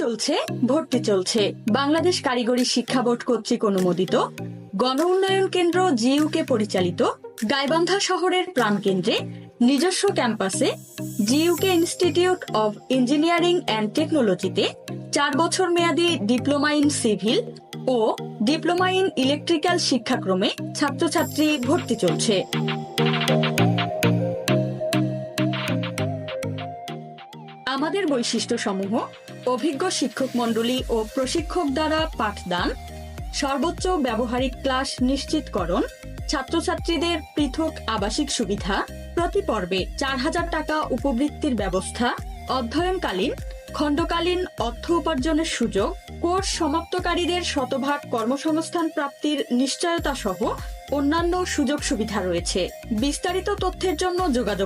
চলছে, ভর্তি চলছে। বাংলাদেশ কারিগরি শিক্ষা বোর্ড কর্তৃক অনুমোদিত, গণ উন্নয়ন কেন্দ্র জিইউকে পরিচালিত গাইবান্ধা শহরের প্রাণকেন্দ্রে নিজস্ব ক্যাম্পাসে GUK institute of engineering and টেকনোলজিতে 4 বছর মেয়াদী ডিপ্লোমা ইন সিভিল ও ডিপ্লোমা ইন ইলেকট্রিক্যাল শিক্ষাক্রমে ছাত্রছাত্রী ভর্তি চলছে। আমাদের বৈশিষ্ট্যসমূহ: অভিজ্ঞ শিক্ষক মণ্ডলী ও প্রশিক্ষক দ্বারা পাঠদান, সর্বোচ্চ ব্যবহারিক ক্লাস নিশ্চিতকরণ, ছাত্রছাত্রীদের পৃথক আবাসিক সুবিধা, প্রতি পর্বে 4000 টাকা উপবৃত্তির ব্যবস্থা, অধ্যয়নকালীন খণ্ডকালীন অর্থ উপার্জনের সুযোগ, কোর্স সমাপ্তকারীদের শতভাগ কর্মসংস্থান প্রাপ্তির নিশ্চয়তা সহ অন্যান্য সুযোগ সুবিধা রয়েছে। বিস্তারিত তথ্যের জন্য যোগাযোগ